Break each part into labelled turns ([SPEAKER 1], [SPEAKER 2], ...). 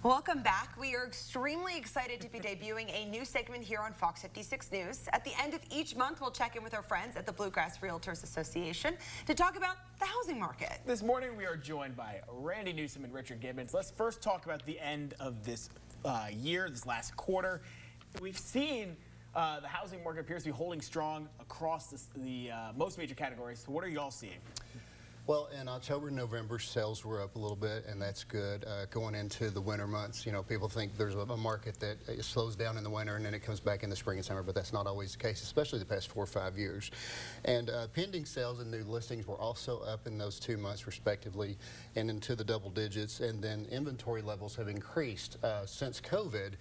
[SPEAKER 1] Welcome back. We are extremely excited to be debuting a new segment here on Fox 56 News. At the end of each month, we'll check in with our friends at the Bluegrass Realtors Association to talk about the housing market.
[SPEAKER 2] This morning, we are joined by Randy Newsome and Richard Gibbens. Let's first talk about the end of this year, this last quarter. We've seen the housing market appears to be holding strong across the most major categories. So what are y'all seeing?
[SPEAKER 3] Well, in October and November, sales were up a little bit, and that's good. Going into the winter months, you know, people think there's a market that slows down in the winter and then it comes back in the spring and summer, but that's not always the case, especially the past 4 or 5 years. And pending sales and new listings were also up in those 2 months, respectively, and into the double digits. And then inventory levels have increased since COVID.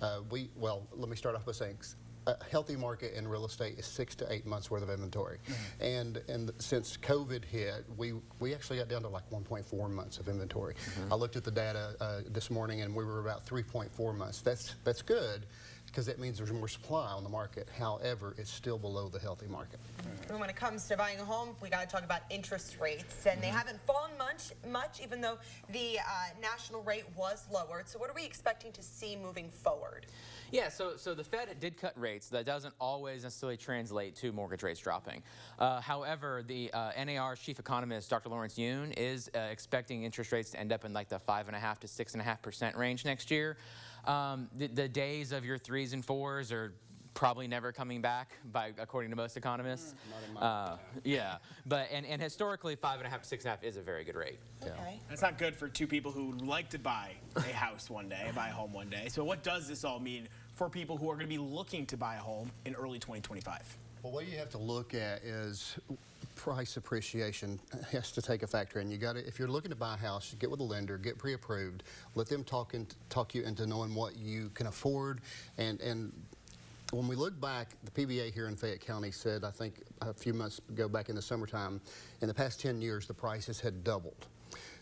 [SPEAKER 3] Let me start off by saying, a healthy market in real estate is 6 to 8 months worth of inventory. And since COVID hit, we actually got down to like 1.4 months of inventory. I looked at the data this morning and we were about 3.4 months. That's good, because that means there's more supply on the market. However, it's still below the healthy market.
[SPEAKER 1] And when it comes to buying a home, we got to talk about interest rates, and they haven't fallen much, even though the national rate was lowered. So what are we expecting to see moving forward?
[SPEAKER 4] Yeah, so the Fed did cut rates. That doesn't always necessarily translate to mortgage rates dropping. However, the NAR's chief economist, Dr. Lawrence Yun, is expecting interest rates to end up in like the 5.5% to 6.5% range next year. The days of your 3s and 4s are probably never coming back, according to most economists. Yeah, and historically, 5.5 to 6.5 is a very good rate.
[SPEAKER 1] Okay.
[SPEAKER 4] Yeah.
[SPEAKER 2] That's not good for 2 people who like to buy a house one day, buy a home one day. So what does this all mean for people who are going to be looking to buy a home in early 2025?
[SPEAKER 3] Well, what you have to look at is price appreciation has to take a factor in. You got to, if you're looking to buy a house, get with a lender, get pre-approved, let them talk you into knowing what you can afford. And when we look back, the PBA here in Fayette County said, I think a few months ago back in the summertime, in the past 10 years, the prices had doubled.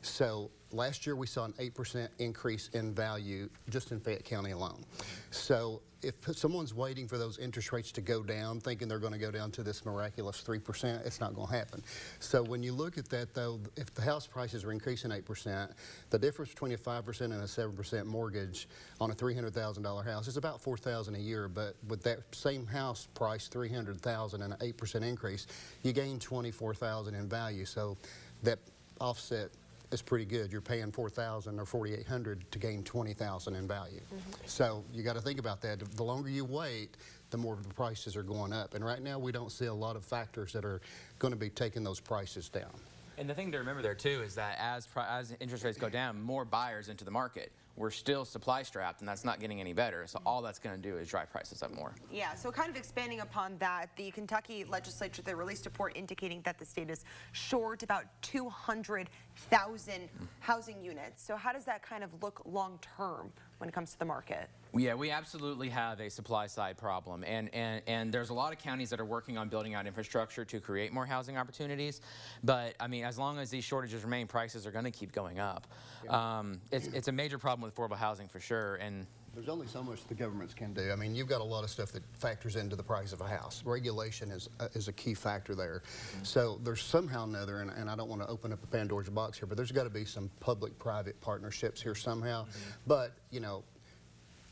[SPEAKER 3] So last year we saw an 8% increase in value just in Fayette County alone. So if someone's waiting for those interest rates to go down, thinking they're going to go down to this miraculous 3%, it's not going to happen. So when you look at that, though, if the house prices are increasing 8%, the difference between a 5% and a 7% mortgage on a $300,000 house is about $4,000 a year. But with that same house price, $300,000 and an 8% increase, you gain $24,000 in value. So that offset is pretty good. You're paying $4,000 or $4,800 to gain $20,000 in value. So you got to think about that. The longer you wait, the more the prices are going up. And right now we don't see a lot of factors that are going to be taking those prices down.
[SPEAKER 4] And the thing to remember there too is that as interest rates go down, more buyers into the market. We're still supply strapped, and that's not getting any better. So all that's going to do is drive prices up more.
[SPEAKER 1] Yeah, so kind of expanding upon that, the Kentucky legislature, they released a report indicating that the state is short about 200,000 housing units. So how does that kind of look long term when it comes to the market?
[SPEAKER 4] Yeah, we absolutely have a supply side problem, and there's a lot of counties that are working on building out infrastructure to create more housing opportunities. But I mean, as long as these shortages remain, prices are going to keep going up. Yeah. It's a major problem with affordable housing for sure. And
[SPEAKER 3] there's only so much the governments can do. I mean, you've got a lot of stuff that factors into the price of a house. Regulation is a key factor there. So there's somehow or another, and I don't want to open up a Pandora's box here, but there's got to be some public-private partnerships here somehow. But, you know,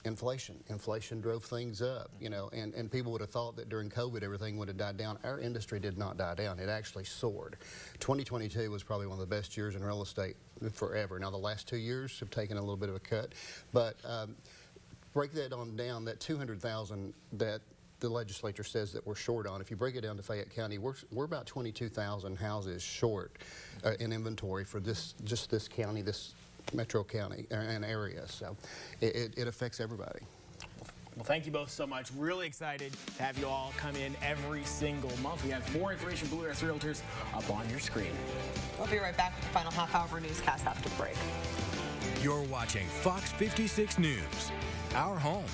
[SPEAKER 3] Inflation drove things up, you know, and people would have thought that during COVID everything would have died down. Our industry did not die down. It actually soared. 2022 was probably one of the best years in real estate forever. Now the last 2 years have taken a little bit of a cut, but break that on down, that 200,000 that the legislature says that we're short on. If you break it down to Fayette County, we're about 22,000 houses short in inventory for just this county, this metro county and area. So it affects everybody.
[SPEAKER 2] Well, thank you both so much. Really excited to have you all come in every single month. We have more information, Bluegrass Realtors, up on your screen.
[SPEAKER 1] We'll be right back with the final half hour newscast after the break.
[SPEAKER 5] You're watching Fox 56 News, our home.